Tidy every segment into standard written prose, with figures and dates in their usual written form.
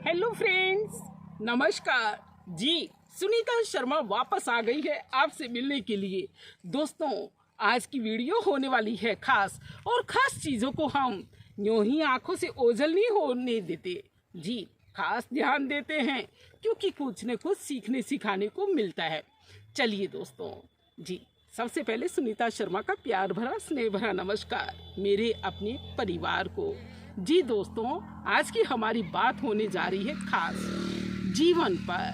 Hello friends, नमस्कार जी। सुनीता शर्मा वापस आ गई है आपसे मिलने के लिए। दोस्तों, आज की वीडियो होने वाली है खास, और खास चीज़ों को हम यूं ही आंखों से ओझल नहीं होने देते जी। खास ध्यान देते हैं क्योंकि कुछ न कुछ सीखने सिखाने को मिलता है। चलिए दोस्तों जी, सबसे पहले सुनीता शर्मा का प्यार भरा स्नेह भरा नमस्कार मेरे अपने परिवार को। जी दोस्तों, आज की हमारी बात होने जा रही है खास जीवन पर।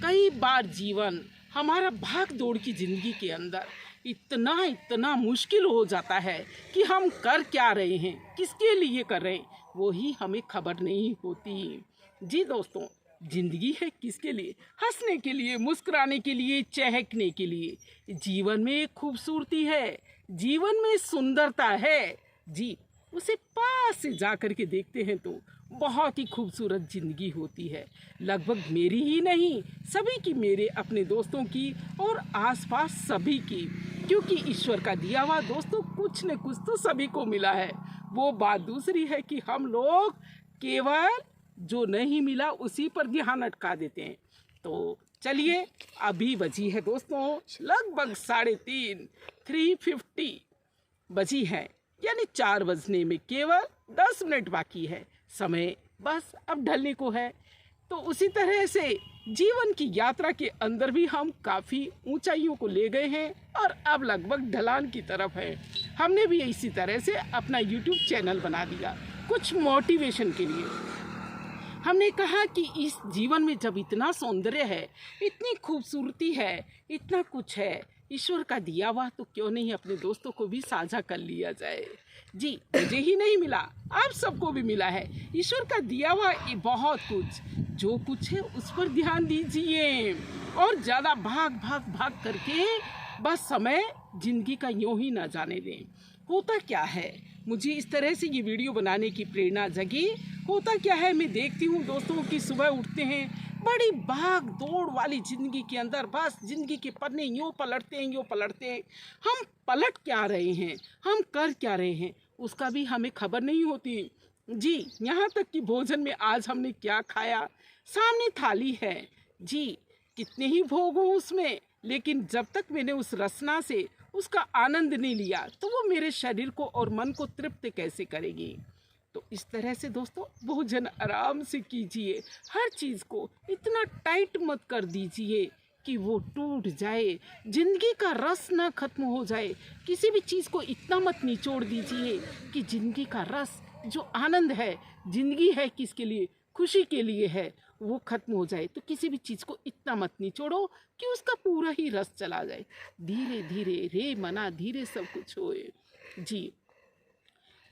कई बार जीवन हमारा भाग दौड़ की ज़िंदगी के अंदर इतना मुश्किल हो जाता है कि हम कर क्या रहे हैं, किसके लिए कर रहे हैं, वो ही हमें खबर नहीं होती। जी दोस्तों, ज़िंदगी है किसके लिए? हंसने के लिए, मुस्कुराने के लिए, चहकने के लिए। जीवन में एक खूबसूरती है, जीवन में सुंदरता है जी। उसे पास से जा कर के देखते हैं तो बहुत ही खूबसूरत ज़िंदगी होती है। लगभग मेरी ही नहीं, सभी की, मेरे अपने दोस्तों की और आसपास सभी की। क्योंकि ईश्वर का दिया हुआ दोस्तों कुछ न कुछ तो सभी को मिला है। वो बात दूसरी है कि हम लोग केवल जो नहीं मिला उसी पर ध्यान अटका देते हैं। तो चलिए, अभी बजी है दोस्तों लगभग 3:30, 3:50 बजी है, यानी 4 बजने में केवल 10 मिनट बाकी है। समय बस अब ढलने को है। तो उसी तरह से जीवन की यात्रा के अंदर भी हम काफ़ी ऊंचाइयों को ले गए हैं और अब लगभग ढलान की तरफ है। हमने भी इसी तरह से अपना YouTube चैनल बना दिया कुछ मोटिवेशन के लिए। हमने कहा कि इस जीवन में जब इतना सौंदर्य है, इतनी खूबसूरती है, इतना कुछ है ईश्वर का दिया हुआ, तो क्यों नहीं अपने दोस्तों को भी साझा कर लिया जाए। जी, मुझे ही नहीं मिला, आप सबको भी मिला है ईश्वर का दिया हुआ बहुत कुछ। जो कुछ है उस पर ध्यान दीजिए और ज़्यादा भाग करके बस समय जिंदगी का यूं ही ना जाने दें। होता क्या है, मुझे इस तरह से ये वीडियो बनाने की प्रेरणा जगी। होता क्या है, मैं देखती हूँ दोस्तों की सुबह उठते हैं बड़ी भाग दौड़ वाली ज़िंदगी के अंदर, बस ज़िंदगी के पन्ने यूँ पलटते हैं। हम पलट क्या रहे हैं, हम कर क्या रहे हैं, उसका भी हमें खबर नहीं होती जी। यहाँ तक कि भोजन में आज हमने क्या खाया, सामने थाली है जी, कितने ही भोग हो उसमें, लेकिन जब तक मैंने उस रसना से उसका आनंद नहीं लिया तो वो मेरे शरीर को और मन को तृप्त कैसे करेगी। तो इस तरह से दोस्तों भोजन आराम से कीजिए, हर चीज़ को इतना टाइट मत कर दीजिए कि वो टूट जाए, जिंदगी का रस ना खत्म हो जाए। किसी भी चीज़ को इतना मत निचोड़ दीजिए कि जिंदगी का रस, जो आनंद है, जिंदगी है किसके लिए, खुशी के लिए है, वो खत्म हो जाए। तो किसी भी चीज़ को इतना मत निचोड़ो कि उसका पूरा ही रस चला जाए। धीरे धीरे रे मना धीरे सब कुछ होए जी।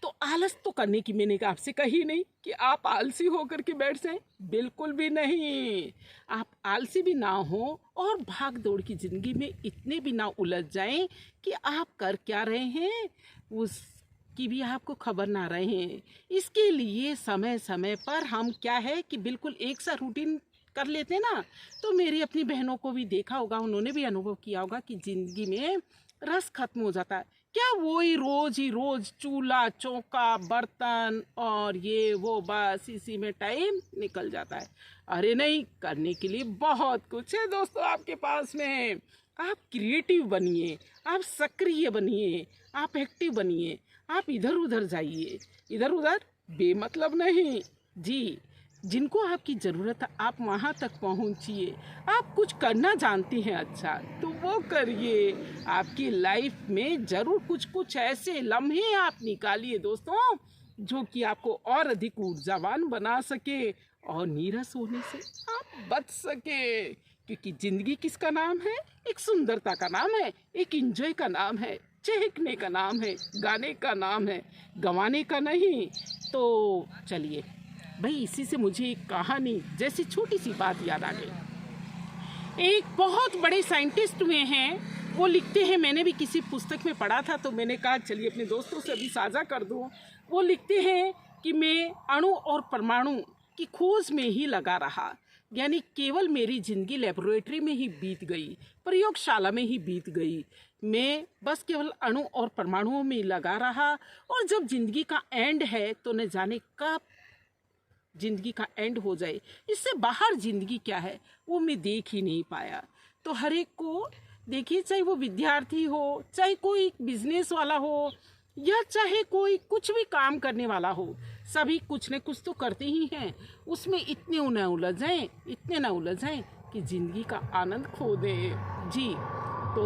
तो आलस तो करने की मैंने आपसे कही नहीं कि आप आलसी होकर के बैठ जाएं, बिल्कुल भी नहीं। आप आलसी भी ना हो और भाग दौड़ की ज़िंदगी में इतने भी ना उलझ जाएं कि आप कर क्या रहे हैं उसकी भी आपको खबर ना रहे। इसके लिए समय समय पर हम क्या है कि बिल्कुल एक सा रूटीन कर लेते हैं ना। तो मेरी अपनी बहनों को भी देखा होगा, उन्होंने भी अनुभव किया होगा कि ज़िंदगी में रस खत्म हो जाता है। क्या वही रोज चूल्हा चौका बर्तन और ये वो, बस इसी में टाइम निकल जाता है। अरे नहीं, करने के लिए बहुत कुछ है दोस्तों आपके पास में। आप क्रिएटिव बनिए, आप सक्रिय बनिए, आप एक्टिव बनिए। आप इधर उधर जाइए, इधर उधर बेमतलब नहीं जी। जिनको आपकी ज़रूरत है आप वहाँ तक पहुँचिए। आप कुछ करना जानते हैं अच्छा, तो वो करिए। आपकी लाइफ में ज़रूर कुछ ऐसे लम्हे आप निकालिए दोस्तों जो कि आपको और अधिक ऊर्जावान बना सके और नीरस होने से आप बच सके। क्योंकि ज़िंदगी किसका नाम है? एक सुंदरता का नाम है, एक इंजॉय का नाम है, चहकने का नाम है, गाने का नाम है, गंवाने का नहीं। तो चलिए भाई, इसी से मुझे एक कहानी जैसी छोटी सी बात याद आ गई। एक बहुत बड़े साइंटिस्ट हुए हैं, वो लिखते हैं, मैंने भी किसी पुस्तक में पढ़ा था तो मैंने कहा चलिए अपने दोस्तों से अभी साझा कर दूँ। वो लिखते हैं कि मैं अणु और परमाणु की खोज में ही लगा रहा, यानी केवल मेरी ज़िंदगी लेबोरेटरी में ही बीत गई, प्रयोगशाला में ही बीत गई। मैं बस केवल अणु और परमाणुओं में लगा रहा, और जब ज़िंदगी का एंड है तो न जाने कब ज़िंदगी का एंड हो जाए, इससे बाहर ज़िंदगी क्या है वो मैं देख ही नहीं पाया। तो हर एक को देखिए, चाहे वो विद्यार्थी हो, चाहे कोई बिजनेस वाला हो, या चाहे कोई कुछ भी काम करने वाला हो, सभी कुछ न कुछ तो करते ही हैं। उसमें इतने न उलझें कि ज़िंदगी का आनंद खो दें। जी, तो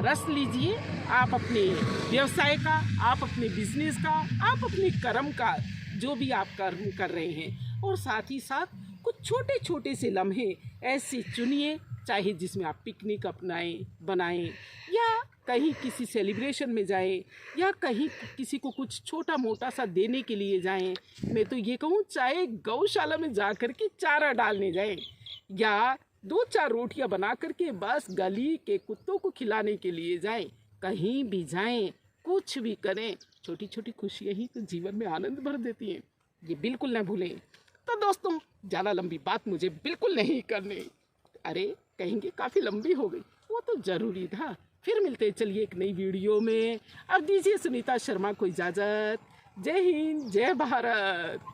रस लीजिए आप अपने व्यवसाय का, आप अपने बिजनेस का, आप अपने कर्म का, जो भी आप कर्म कर रहे हैं। और साथ ही साथ कुछ छोटे छोटे से लम्हे ऐसे चुनिए, चाहे जिसमें आप पिकनिक बनाएं, या कहीं किसी सेलिब्रेशन में जाएं, या कहीं किसी को कुछ छोटा मोटा सा देने के लिए जाएं। मैं तो ये कहूँ, चाहे गौशाला में जा कर के चारा डालने जाएं, या 2-4 रोटियां बना करके बस गली के कुत्तों को खिलाने के लिए जाएं। कहीं भी जाएं, कुछ भी करें, छोटी छोटी खुशियां ही तो जीवन में आनंद भर देती हैं। ये बिल्कुल न भूलें। तो दोस्तों, ज़्यादा लंबी बात मुझे बिल्कुल नहीं करनी। अरे कहेंगे काफ़ी लंबी हो गई, वो तो ज़रूरी था। फिर मिलते चलिए एक नई वीडियो में। अब दीजिए सुनीता शर्मा को इजाज़त। जय हिंद, जय भारत।